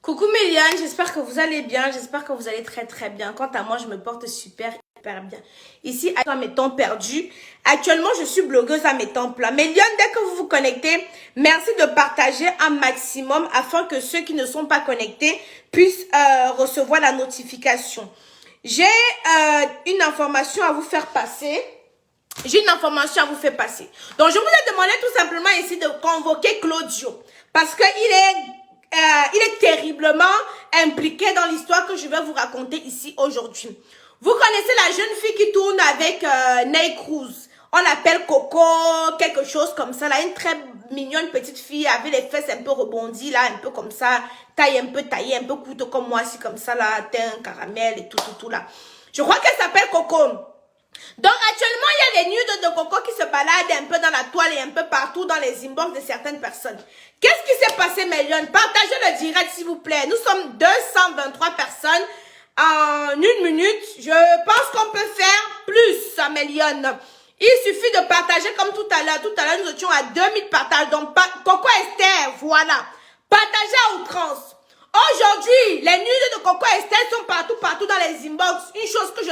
Coucou Méliane, j'espère que vous allez bien, j'espère que vous allez très bien. Quant à moi, je me porte super bien. Ici, à mes temps perdus. Actuellement, je suis blogueuse à mes temps plats. Méliane, dès que vous vous connectez, merci de partager un maximum afin que ceux qui ne sont pas connectés puissent recevoir la notification. J'ai une information à vous faire passer. J'ai une information à vous faire passer. Donc, je vous ai demandé tout simplement ici de convoquer Claudio. Parce qu'il est terriblement impliqué dans l'histoire que je vais vous raconter ici aujourd'hui. Vous connaissez la jeune fille qui tourne avec Ney Cruz. On l'appelle Coco, quelque chose comme ça. Là, une très mignonne petite fille avec les fesses un peu rebondies, là, un peu comme ça. Taille un peu taillée, un peu coûte comme moi, aussi comme ça, là. Teint, caramel et tout, là. Je crois qu'elle s'appelle Coco. Donc actuellement, il y a des nudes de Coco qui se baladent un peu dans la toile et un peu partout dans les inbox de certaines personnes. Qu'est-ce qui s'est passé, Méliane? Partagez le direct, s'il vous plaît. Nous sommes 223 personnes en une minute. Je pense qu'on peut faire plus, Méliane. Il suffit de partager comme tout à l'heure. Tout à l'heure, nous étions à 2000 partages. Donc, Coco Esther, voilà. Partagez à outrance. Aujourd'hui, les nudes de Coco Esther sont partout dans les inbox. Une chose que je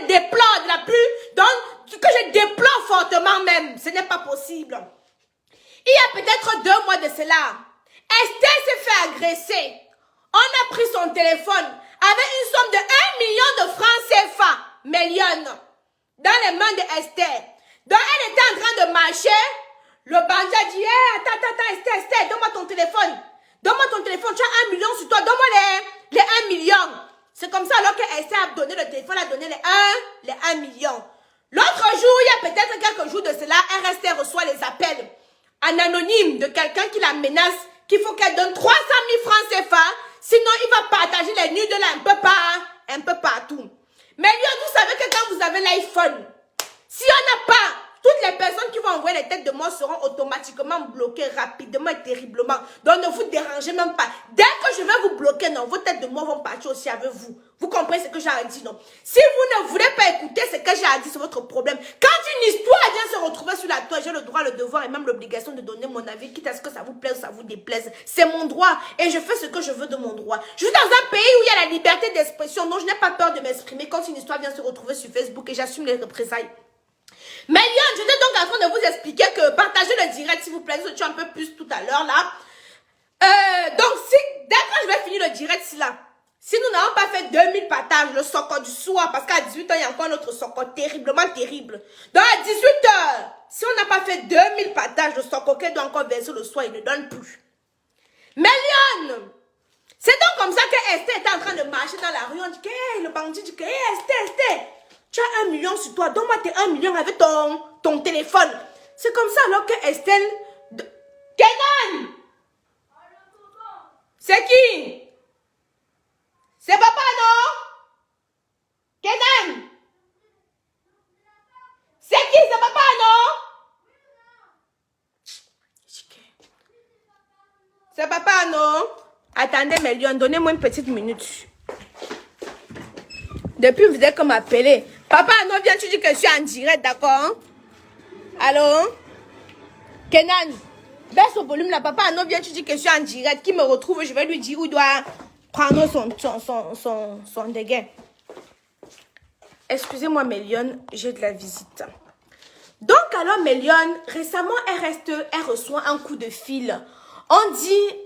déplore de la plus, que je déplore fortement même. Ce n'est pas possible. Il y a peut-être 2 mois de cela, Esther s'est fait agresser. On a pris son téléphone avec une somme de 1 million de francs CFA, Méliane, dans les mains de Esther. Donc elle était en train de marcher. Le bandit a dit, hey, attends, Esther, donne-moi ton téléphone. Donne-moi ton téléphone, tu as 1 million sur toi, donne-moi les 1 million. C'est comme ça alors que Esther a donné le téléphone, a donné les 1 million. L'autre jour, il y a peut-être quelques jours de cela, Esther reçoit les appels en anonyme de quelqu'un qui la menace, qu'il faut qu'elle donne 300 000 francs CFA, sinon il va partager les nudes là un peu partout. Mais vous savez que quand vous avez l'iPhone, si on n'a pas, toutes les personnes qui vont envoyer les têtes de mort seront automatiquement bloquées rapidement et terriblement. Donc ne vous dérangez même pas. Dès que je vais vous bloquer, non, vos têtes de mort vont partir aussi avec vous. Vous comprenez ce que j'ai dit, non? Si vous ne voulez pas écouter ce que j'ai dit, c'est votre problème. Quand une histoire vient se retrouver sur la toile, j'ai le droit, le devoir et même l'obligation de donner mon avis, quitte à ce que ça vous plaise ou ça vous déplaise. C'est mon droit et je fais ce que je veux de mon droit. Je suis dans un pays où il y a la liberté d'expression, donc je n'ai pas peur de m'exprimer quand une histoire vient se retrouver sur Facebook et j'assume les représailles. Mais Liane, j'étais donc en train de vous expliquer que partagez le direct s'il vous plaît, je suis un peu plus tout à l'heure là. Donc dès que je vais finir le direct si nous n'avons pas fait 2000 partages, le soccer du soir, parce qu'à 18h, il y a encore un autre soccer terriblement terrible. Donc à 18h, si on n'a pas fait 2000 partages, le soccer qu'elle doit encore verser le soir, il ne donne plus. Mais Liane, c'est donc comme ça que Esther était en train de marcher dans la rue. On dit que hey, le bandit dit que hey, Esther, tu as 1 million sur toi, donne-moi tes 1 million avec ton téléphone. C'est comme ça alors que Estelle... Kenan! C'est qui? C'est papa, non? Kenan! C'est qui? C'est papa, non? C'est papa, non? Attendez, Méliane, donnez-moi une petite minute. Depuis, vous êtes comme appelé. Papa, non, viens, tu dis que je suis en direct, d'accord? Allô? Kenan, baisse au volume là. Papa, non, viens, tu dis que je suis en direct. Qui me retrouve, je vais lui dire où il doit prendre son dégain. Excusez-moi, Méliane, j'ai de la visite. Donc, alors, Méliane, récemment, elle reçoit un coup de fil. On dit,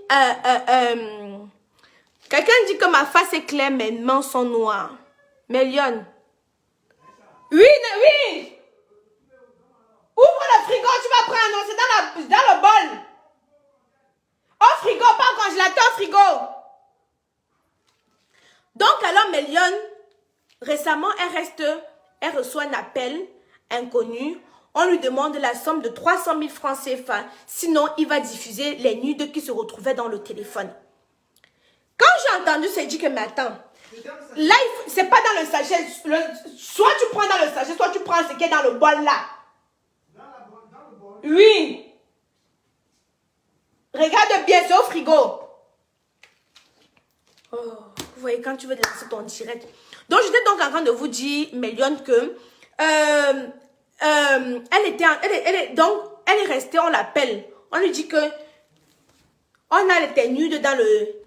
quelqu'un dit que ma face est claire, mes mains sont noires. Méliane. Oui. Ouvre le frigo, tu vas prendre. Non, c'est dans le bol. Au frigo, pas au congélateur, au frigo. Donc, alors, Méliane, récemment, elle reçoit un appel inconnu. On lui demande la somme de 300 000 francs CFA. Sinon, il va diffuser les nudes qui se retrouvaient dans le téléphone. Quand j'ai entendu, c'est dit que, mais attends, là, c'est pas dans le sachet. Soit tu prends dans le sachet, soit tu prends ce qui est dans le bol là. Dans le bol? Oui. Regarde bien, c'est au frigo. Oh, vous voyez, quand tu veux lancer ton direct. Donc, j'étais donc en train de vous dire, Méliane, que elle est restée, on l'appelle. On lui dit que on a les nudes dans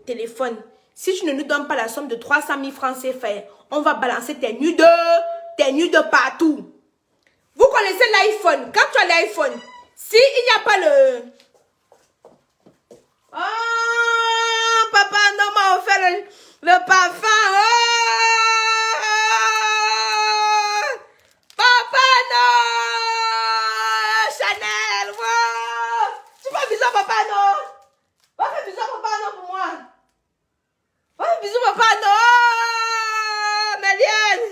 téléphone. Si tu ne nous donnes pas la somme de 300 000 francs CFA, on va balancer tes nudes partout. Vous connaissez l'iPhone. Quand tu as l'iPhone, s'il n'y a pas le... Oh, papa, non, m'a offert le parfum. Oh, papa, non. Chanel, wow. Tu fais bisous, papa, non. Va faire bisous, papa, non, pour moi. Va faire bisous, papa, non. Méliane.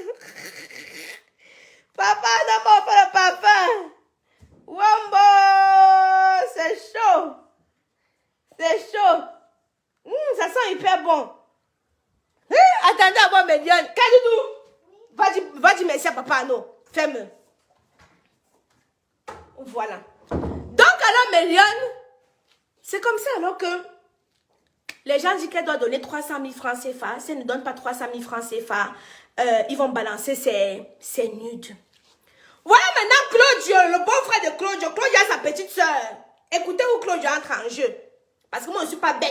Papa, non, m'a offert le parfum. Wombo, c'est chaud. C'est chaud. Ça sent hyper bon. Attendez à moi, Méliane. Kalidou. Va dire merci à papa, non. Fais-le. Voilà. Donc, alors, Méliane, c'est comme ça, alors que les gens disent qu'elle doit donner 300 000 francs CFA. Si elle ne donne pas 300 000 francs CFA, ils vont balancer ses nudes. Voilà maintenant Claudio, le beau-frère de Claudio. Claudio a sa petite soeur. Écoutez où Claudio entre en jeu. Parce que moi, je ne suis pas bête.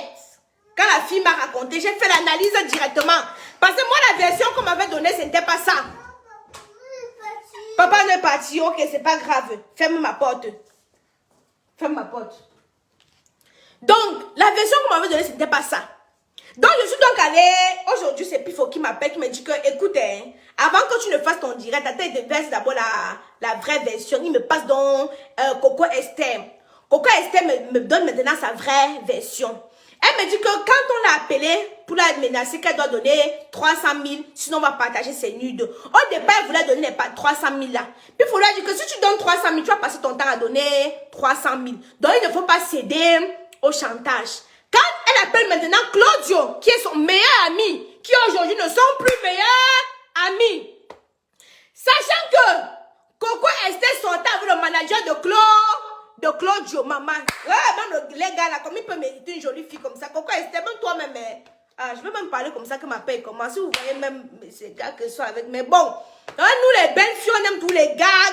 Quand la fille m'a raconté, j'ai fait l'analyse directement. Parce que moi, la version qu'on m'avait donnée, ce n'était pas ça. Papa n'est parti. Ok, c'est pas grave. Ferme ma porte. Ferme ma porte. Donc, la version qu'on m'avait donnée, ce n'était pas ça. Donc, je suis donc allée. Aujourd'hui, c'est Pifo qui m'appelle, qui me dit que, écoute, avant que tu ne fasses ton direct, attends, il te verse d'abord la vraie version. Il me passe donc Coco Esther. Coco Esther me donne maintenant sa vraie version. Elle me dit que quand on l'a appelée pour la menacer qu'elle doit donner 300 000, sinon on va partager ses nudes. Au départ, elle voulait donner 300 000 là. Puis il faut lui dire que si tu donnes 300 000, tu vas passer ton temps à donner 300 000. Donc il ne faut pas céder au chantage. Quand elle appelle maintenant Claudio, qui est son meilleur ami, qui aujourd'hui ne sont plus meilleurs amis, sachant que Coco Esther sortait avec le manager de Claudio, maman. Ouais, même les gars là, comme il peut mériter une jolie fille comme ça. Coco Esther, même toi-même, je veux même parler comme ça que ma paix commence. Si vous voyez même ces gars que ce soit avec. Mais bon, nous les belles filles, on aime tous les gars.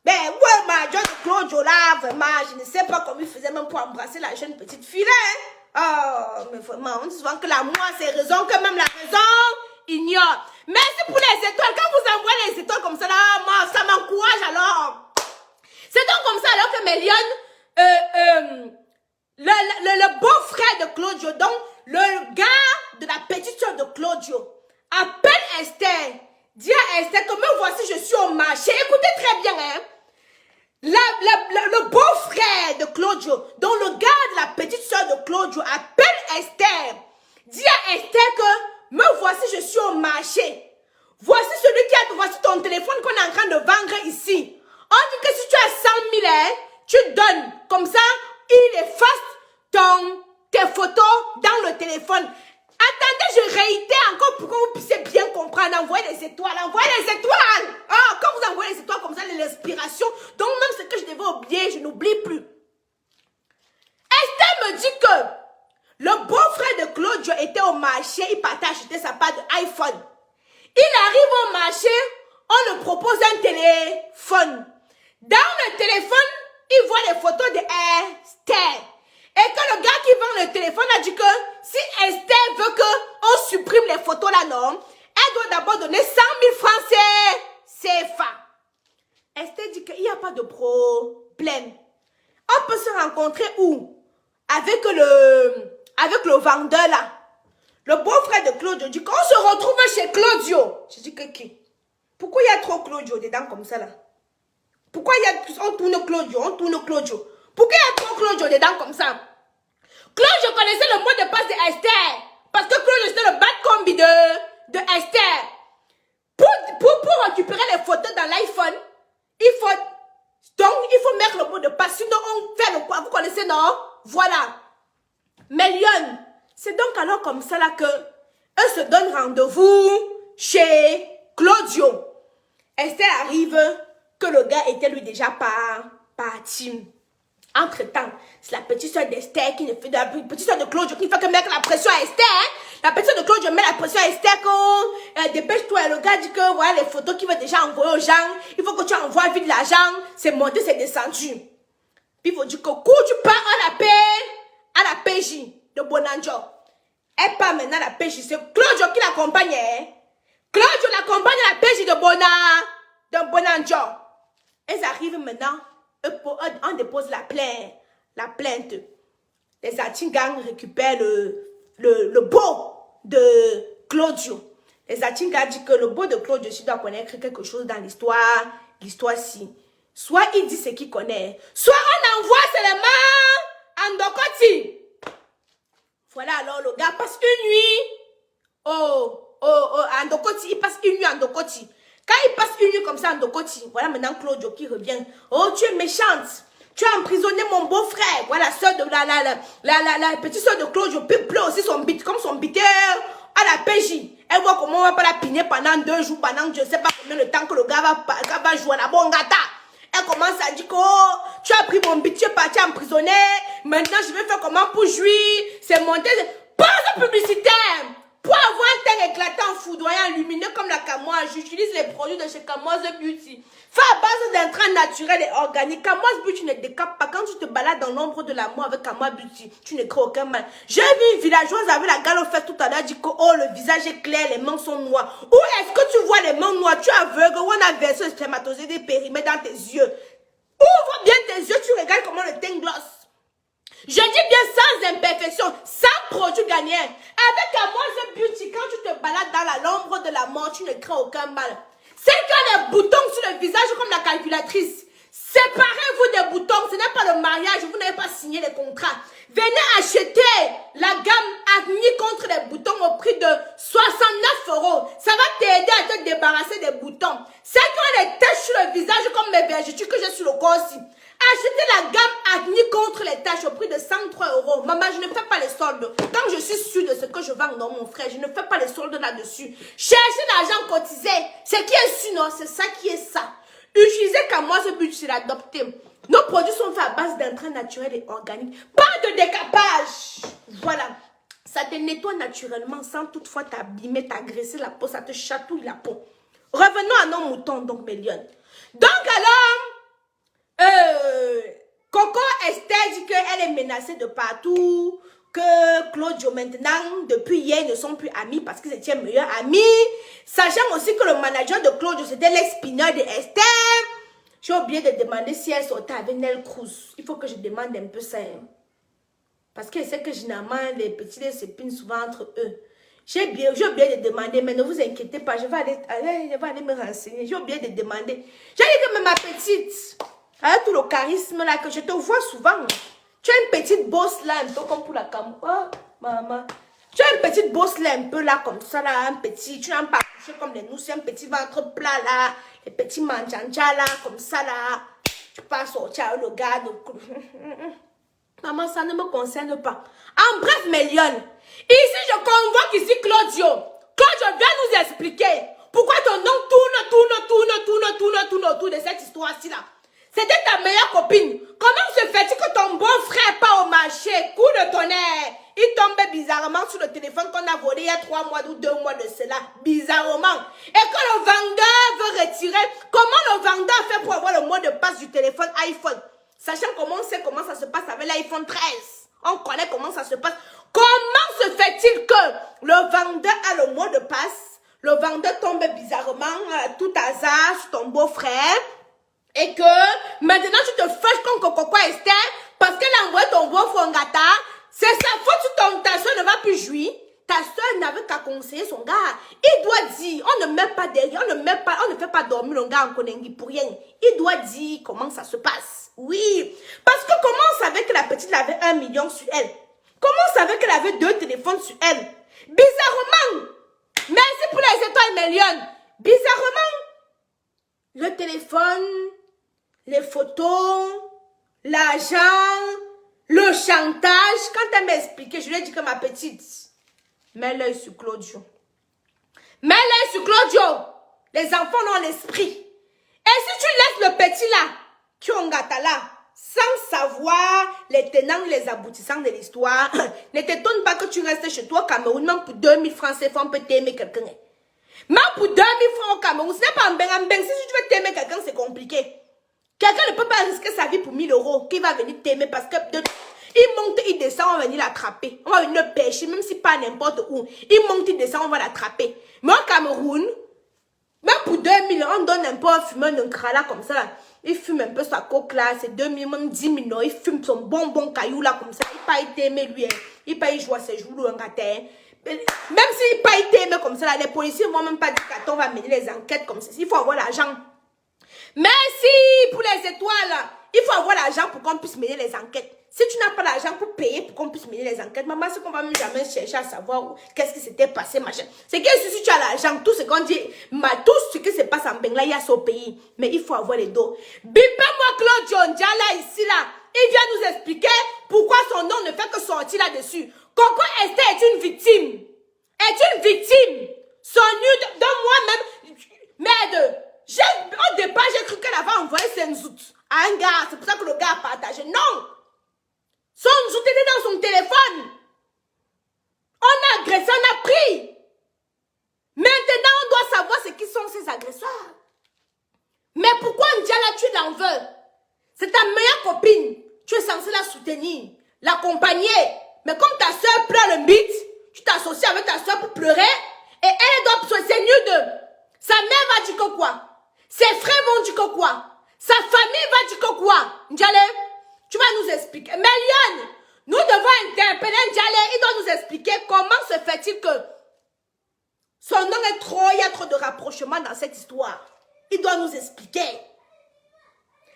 Ben, ouais, manager de Claudio là, vraiment, je ne sais pas comment il faisait même pour embrasser la jeune petite fille là. Oh, mais vraiment, on dit souvent que l'amour a ses raisons, que même la raison ignore. Merci pour les étoiles. Quand vous envoyez les étoiles comme ça, là, moi, ça m'encourage alors. C'est donc comme ça alors que Méliane, le beau-frère de Claudio, donc le gars de la petite soeur de Claudio, appelle Esther. Dit à Esther que me voici, je suis au marché. Écoutez très bien, hein. Le beau-frère de Claudio, donc le gars de la petite soeur de Claudio, appelle Esther. Dit à Esther que me voici, je suis au marché. Voici celui qui a, voici ton téléphone qu'on est en train de vendre ici. On dit que si tu as 100 000, hein, tu donnes. Comme ça, il efface tes photos dans le téléphone. Attendez, je réitère encore pour que vous puissiez bien comprendre. Envoyez les étoiles, envoyez les étoiles. Oh, quand vous envoyez les étoiles comme ça, l'inspiration. Donc même ce que je devais oublier, je n'oublie plus. Esther me dit que le beau-frère de Claudio était au marché. Il partait acheter sa part d'iPhone. Il arrive au marché, on lui propose un téléphone. Dans le téléphone, il voit les photos de Esther. Et que le gars qui vend le téléphone a dit que si Esther veut qu'on supprime les photos là, non, elle doit d'abord donner 100 000 francs CFA. Esther dit qu'il n'y a pas de problème. On peut se rencontrer où? Avec le vendeur là. Le beau-frère de Claudio dit qu'on se retrouve chez Claudio. Je dis que qui? Pourquoi il y a trop Claudio dedans comme ça là? Pourquoi on tourne Claudio? Pourquoi il y a trop Claudio dedans comme ça? Claudio connaissait le mot de passe de Esther. Parce que Claudio c'était le bad combi de Esther. Pour récupérer les photos dans l'iPhone, il faut mettre le mot de passe. Sinon on fait le quoi? Vous connaissez, non? Voilà. Mais Lyon, c'est donc alors comme ça là que eux se donnent rendez-vous chez Claudio. Esther arrive que le gars était lui déjà parti. Entre-temps, c'est la petite soeur d'Esther qui ne fait de la petite soeur de Claudio qui fait que mettre la pression à Esther. Hein? La petite soeur de Claudio met la pression à Esther que dépêche-toi. Le gars dit que voilà les photos qu'il veut déjà envoyer aux gens. Il faut que tu envoies vite l'argent. C'est monté, c'est descendu. Puis il faut dire que quand tu pars à la PJ de Bonanjo. Elle part maintenant à la PJ. C'est Claudio qui l'accompagne. Hein? Claudio l'accompagne à la PJ de Bonanjo. Elles arrivent maintenant. On dépose la plainte. Les Atingang récupèrent le beau de Claudio. Les Atingang disent que le beau de Claudio, s'il doit connaître quelque chose dans l'histoire-ci, soit il dit ce qu'il connaît, soit on envoie seulement Andokoti. Voilà, alors le gars passe une nuit à Andokoti. Il passe une nuit à Andokoti. Quand il passe une nuit comme ça à Andokoti, voilà maintenant Claudio qui revient. Oh, tu es méchante. Tu as emprisonné mon beau-frère. Voilà, soeur de la petite soeur de Claudio pleure aussi son bit, comme son biteur à la PJ. Elle voit comment on va pas la piner pendant 2 jours, pendant je ne sais pas combien de temps que le gars va jouer à la bongata. Elle commence à dire que oh, tu as pris mon bit, tu es parti emprisonner. Maintenant, je vais faire comment pour jouir. C'est monté. Pause publicitaire. Pour avoir un teint éclatant, foudroyant, lumineux comme la Camoise, j'utilise les produits de chez Camoise Beauty. Fait à base d'intrants naturels et organiques. Camoise Beauty ne décape pas. Quand tu te balades dans l'ombre de la mort avec Camoise Beauty, tu ne crées aucun mal. J'ai vu une villageoise avec la galopette tout à l'heure dire que oh, le visage est clair, les mains sont noires. Où est-ce que tu vois les mains noires? Tu es aveugle ou on a versé le spermatozoïde des périmètres dans tes yeux. Ouvre bien tes yeux, tu regardes comment le teint gloss. Je dis bien sans imperfection, sans produit gagnant. Avec Camoise Beauty, quand tu te balades dans l'ombre de la mort, tu ne crées aucun mal. C'est quand les boutons sur le visage comme la calculatrice. Séparez-vous des boutons, ce n'est pas le mariage, vous n'avez pas signé les contrats. Venez acheter la gamme Acne contre les boutons au prix de 69 €. Ça va t'aider à te débarrasser des boutons. C'est quand les taches sur le visage comme mes vergetures que j'ai sur le corps aussi. Achetez la gamme Acne contre les taches au prix de 103 €. Maman, je ne fais pas les soldes. Quand je suis sûre de ce que je vends, non, mon frère, je ne fais pas les soldes là-dessus. Cherchez l'argent cotisé. Ce qui est sûr, non, c'est ça qui est ça. Utilisez Camoise Beauty, c'est l'adopter. Nos produits sont faits à base d'intrants naturels et organiques. Pas de décapage. Voilà. Ça te nettoie naturellement sans toutefois t'abîmer, t'agresser la peau. Ça te chatouille la peau. Revenons à nos moutons, donc, mes lionnes. Donc, alors, Coco Esther dit qu'elle est menacée de partout. Que Claudio maintenant, depuis hier, ne sont plus amis parce qu'ils étaient meilleurs amis. Sachant aussi que le manager de Claudio, c'était l'ex-pineur de Esther. J'ai oublié de demander si elle sortait avec Nel Cruz. Il faut que je demande un peu ça. Hein. Parce que c'est que généralement, les petits les s'épinent souvent entre eux. J'ai oublié de demander, mais ne vous inquiétez pas, je vais aller me renseigner. J'ai oublié de demander. J'ai dit que ma petite, avec tout le charisme là, que je te vois souvent. Tu as une petite bosse là, un peu comme pour la cam. Oh, maman. Tu as une petite bosse là, un peu là, comme ça là, un petit. Tu n'as pas couché comme les nous, c'est un petit ventre plat là, les petits manjanja là, comme ça là. Tu passes au tchao, le gars. Maman, ça ne me concerne pas. En bref, mes lionnes, ici je convoque ici Claudio. Claudio, viens nous expliquer pourquoi ton nom tourne autour de cette histoire-ci là. C'était ta meilleure copine. Comment se fait-il que ton beau-frère part au marché, coup de tonnerre, il tombait bizarrement sur le téléphone qu'on a volé il y a 3 mois ou 2 mois de cela, bizarrement. Et que le vendeur veut retirer, comment le vendeur fait pour avoir le mot de passe du téléphone iPhone? Sachant comment on sait comment ça se passe avec l'iPhone 13. On connaît comment ça se passe. Comment se fait-il que le vendeur a le mot de passe, le vendeur tombe bizarrement, à tout hasard, sur ton beau-frère, et que maintenant tu te fâches contre Coco Esther parce qu'elle a envoyé ton beau-frère en gâta. C'est sa faute, ta soeur ne va plus jouir. Ta soeur n'avait qu'à conseiller son gars. Il doit dire, on ne met pas derrière, on ne fait pas dormir le gars en Konengi pour rien. Il doit dire comment ça se passe. Oui. Parce que comment on savait que la petite avait 1 million sur elle? Comment on savait qu'elle avait 2 téléphones sur elle? Bizarrement. Merci pour les étoiles, millions. Bizarrement. Le téléphone, les photos, l'argent, le chantage. Quand elle m'a expliqué, je lui ai dit que ma petite, mets l'œil sur Claudio. Mets l'œil sur Claudio. Les enfants ont l'esprit. Et si tu laisses le petit là, qui ont gâté là, sans savoir les tenants et les aboutissants de l'histoire, ne t'étonne pas que tu restes chez toi au Cameroun, même pour 2000 francs CFA, on peut t'aimer quelqu'un. Même pour 2000 francs au Cameroun, ce n'est pas un beng. Si tu veux t'aimer quelqu'un, c'est compliqué. Quelqu'un ne peut pas risquer sa vie pour 1000 €, qui va venir t'aimer parce que Il monte, il descend, on va venir l'attraper. On va venir le pêcher, même si pas n'importe où. Il monte, il descend, on va l'attraper. Mais au Cameroun, même pour 2000, on donne un peu un fumeur d'un crala comme ça. Là. Il fume un peu sa coque là, c'est 2000, même 10 000. Non, il fume son bonbon caillou là comme ça. Il pas été aimé lui. Hein. Il pas y jouer ses jours un gâteau. Même s'il pas été aimé comme ça, là, les policiers vont même pas dire qu'on va mener les enquêtes comme ça. Il faut avoir l'argent. Mais si pour les étoiles, il faut avoir l'argent pour qu'on puisse mener les enquêtes. Si tu n'as pas l'argent pour payer pour qu'on puisse mener les enquêtes, maman, c'est qu'on va même jamais chercher à savoir qu'est-ce qui s'était passé, machin. C'est que si tu as l'argent, tout ce qu'on dit, tout ce qui se passe en Bengla, il y a son pays. Mais il faut avoir les dos. Bipez-moi Claude Diondiala ici, là. Il vient nous expliquer pourquoi son nom ne fait que sortir là-dessus. Coco Esther est une victime. Est une victime. Son nude de moi-même. Merde. Au départ, j'ai cru qu'elle avait envoyé ses zout à un gars. C'est pour ça que le gars a partagé. Non. Son zout était dans son téléphone. On a agressé, on a pris. Maintenant, on doit savoir ce qui sont ces agresseurs. Mais pourquoi Ndiala, tu l'en veux? C'est ta meilleure copine. Tu es censé la soutenir, l'accompagner. Mais comme ta soeur pleure le bite, tu t'associes avec ta soeur pour pleurer. Et elle doit se nude. Sa mère va dire que quoi? Ses frères vont dire que quoi? Sa famille va dire que quoi? Ndiale, tu vas nous expliquer. Mais Lyon, nous devons interpeller Ndiale. Il doit nous expliquer comment se fait-il que son nom est trop, il y a trop de rapprochement dans cette histoire. Il doit nous expliquer.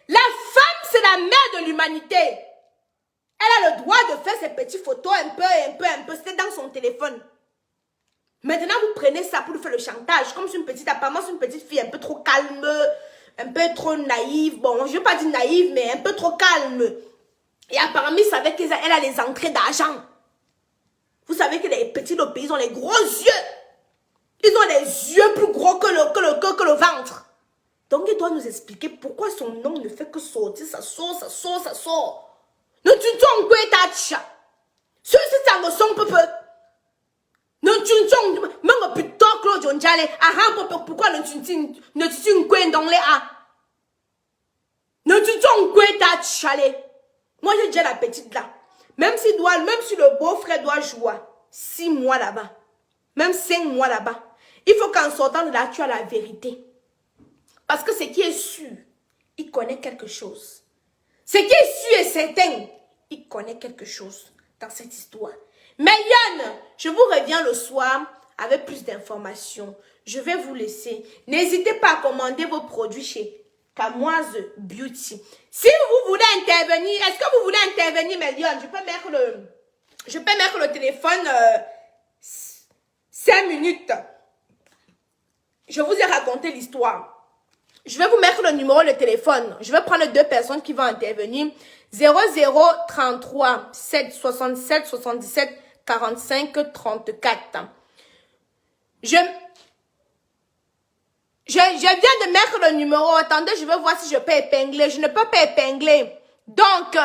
La femme, c'est la mère de l'humanité. Elle a le droit de faire ses petites photos un peu. C'était dans son téléphone. Maintenant, vous prenez ça pour lui faire le chantage. Comme c'est une petite, apparemment, c'est une petite fille un peu trop calme, un peu trop naïve. Bon, je ne veux pas dire naïve, mais un peu trop calme. Et apparemment, il savait qu'elle a les entrées d'argent. Vous savez que les petits de pays, ils ont les gros yeux. Ils ont les yeux plus gros que le ventre. Donc, il doit nous expliquer pourquoi son nom ne fait que sortir. Ça sort. Non, tu t'en quoi tacha. Si ça me sonne peu. Non, tu t'en même plutôt Claude Diondiala. Pourquoi ne tu quoi dans les a? Non, tu t'en quoi tacha. Moi, j'ai déjà la petite là. Même si le beau-frère doit jouer 6 mois là-bas, même 5 mois là-bas, il faut qu'en sortant de là, tu as la vérité. Parce que ce qui est sûr, il connaît quelque chose. Ce qui est sûr et certain, il connaît quelque chose dans cette histoire. Mais Yann, je vous reviens le soir avec plus d'informations. Je vais vous laisser. N'hésitez pas à commander vos produits chez Kamoise Beauty. Si vous voulez intervenir, est-ce que vous voulez intervenir, Méliane? Je peux mettre le téléphone 5 minutes. Je vous ai raconté l'histoire. Je vais vous mettre le numéro de téléphone. Je vais prendre 2 personnes qui vont intervenir. 0033 767 77 45 34. Je viens de mettre le numéro. Attendez, je vais voir si je peux épingler. Je ne peux pas épingler. Donc,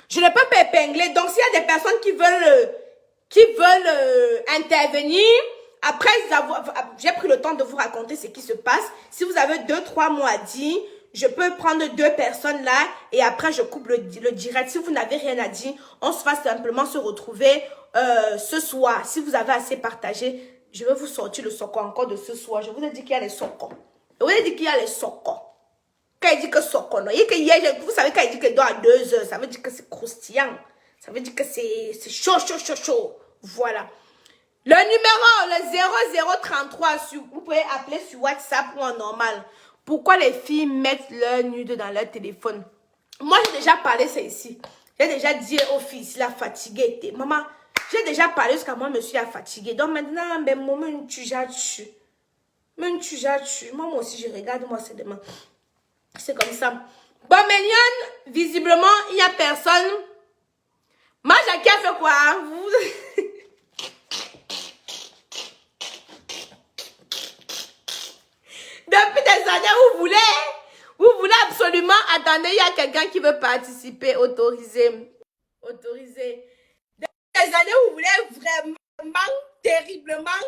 je ne peux pas épingler. Donc, s'il y a des personnes qui veulent intervenir, après j'ai pris le temps de vous raconter ce qui se passe. Si vous avez 2-3 mots à dire, je peux prendre 2 personnes là et après je coupe le direct. Si vous n'avez rien à dire, on se va simplement se retrouver ce soir. Si vous avez assez partagé, je vais vous sortir le socon encore de ce soir. Je vous ai dit qu'il y a les socons. Je vous ai dit qu'il y a les socons. Quand il dit que socon, vous savez quand il dit que doit à 2 heures, ça veut dire que c'est croustillant. Ça veut dire que c'est chaud. Voilà. Le numéro, le 0033, vous pouvez appeler sur WhatsApp ou en normal. Pourquoi les filles mettent leur nude dans leur téléphone? Moi, j'ai déjà parlé ça ici. J'ai déjà dit aux filles, la fatiguée. Maman, j'ai déjà parlé jusqu'à moi, je me suis fatiguée. Donc maintenant, ben, moi, tu dessus. Moi aussi, je regarde, moi, c'est demain. C'est comme ça. Bon, Méliane, visiblement, il n'y a personne. Moi, Jackie a fait quoi? Vous... Depuis des années, vous voulez absolument, attendez, il y a quelqu'un qui veut participer, autorisé. Depuis des années, vous voulez vraiment, terriblement,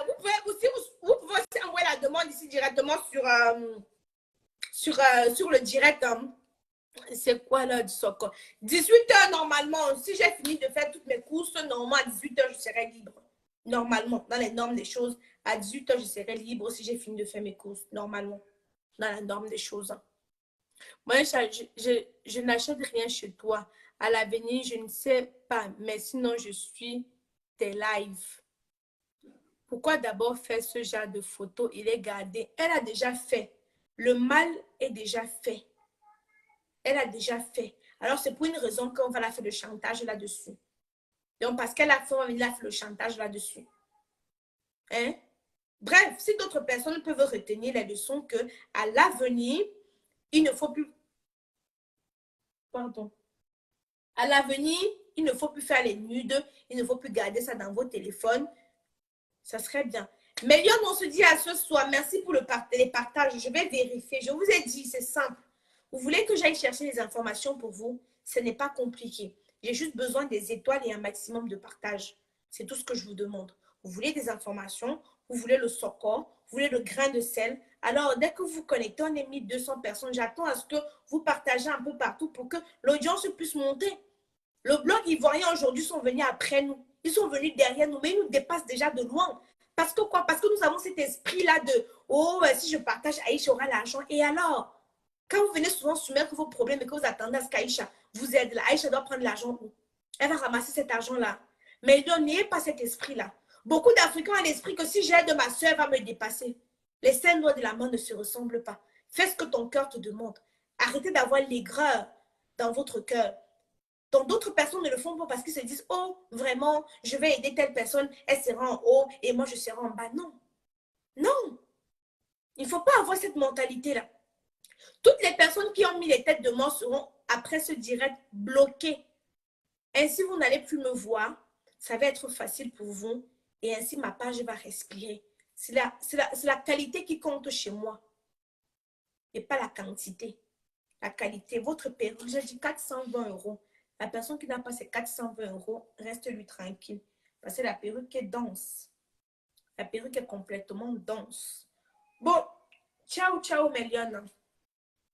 vous pouvez aussi envoyer la demande ici directement sur le direct. C'est quoi l'heure du soccer? 18 h normalement. Si j'ai fini de faire toutes mes courses, normalement à 18 h, je serai libre. Normalement, dans les normes des choses, à 18 h, je serai libre si j'ai fini de faire mes courses. Normalement, dans la norme des choses. Moi, je n'achète rien chez toi. À l'avenir, je ne sais pas, mais sinon, je suis tes lives. Pourquoi d'abord faire ce genre de photo? Il est gardé. Elle a déjà fait. Le mal est déjà fait. Elle a déjà fait. Alors, c'est pour une raison qu'on va la faire le chantage là-dessus. Donc, parce qu'elle a fait, on va faire le chantage là-dessus. Hein? Bref, si d'autres personnes peuvent retenir les leçons que à l'avenir, il ne faut plus. Pardon. À l'avenir, il ne faut plus faire les nudes, il ne faut plus garder ça dans vos téléphones. Ça serait bien. Mais Lyon, on se dit à ce soir, merci pour les partages. Je vais vérifier. Je vous ai dit, c'est simple. Vous voulez que j'aille chercher les informations pour vous? Ce n'est pas compliqué. J'ai juste besoin des étoiles et un maximum de partage. C'est tout ce que je vous demande. Vous voulez des informations, vous voulez le socor, vous voulez le grain de sel. Alors, dès que vous connectez, on est 1200 personnes. J'attends à ce que vous partagez un peu partout pour que l'audience puisse monter. Le blog ivoirien aujourd'hui sont venus après nous. Ils sont venus derrière nous, mais ils nous dépassent déjà de loin. Parce que quoi? Parce que nous avons cet esprit-là de oh, si je partage, Aïcha aura l'argent. Et alors? Quand vous venez souvent soumettre vos problèmes et que vous attendez à ce qu'Aïcha vous aide, là, Aïcha doit prendre l'argent où? Elle va ramasser cet argent-là. Mais n'ayez pas cet esprit-là. Beaucoup d'Africains ont l'esprit que si j'aide ma soeur, elle va me dépasser. Les cinq doigts de la main ne se ressemblent pas. Fais ce que ton cœur te demande. Arrêtez d'avoir l'aigreur dans votre cœur. Donc, d'autres personnes ne le font pas parce qu'ils se disent, oh, vraiment, je vais aider telle personne, elle sera en haut et moi, je serai en bas. Non, non, il ne faut pas avoir cette mentalité-là. Toutes les personnes qui ont mis les têtes de mort seront, après ce direct, bloquées. Ainsi, vous n'allez plus me voir. Ça va être facile pour vous. Et ainsi, ma page va respirer. C'est la qualité qui compte chez moi. Et pas la quantité. La qualité. Votre perruque, j'ai dit 420 euros. La personne qui n'a pas ses 420 euros, reste lui tranquille. Parce que la perruque est dense. La perruque est complètement dense. Bon, ciao, ciao, Méliane.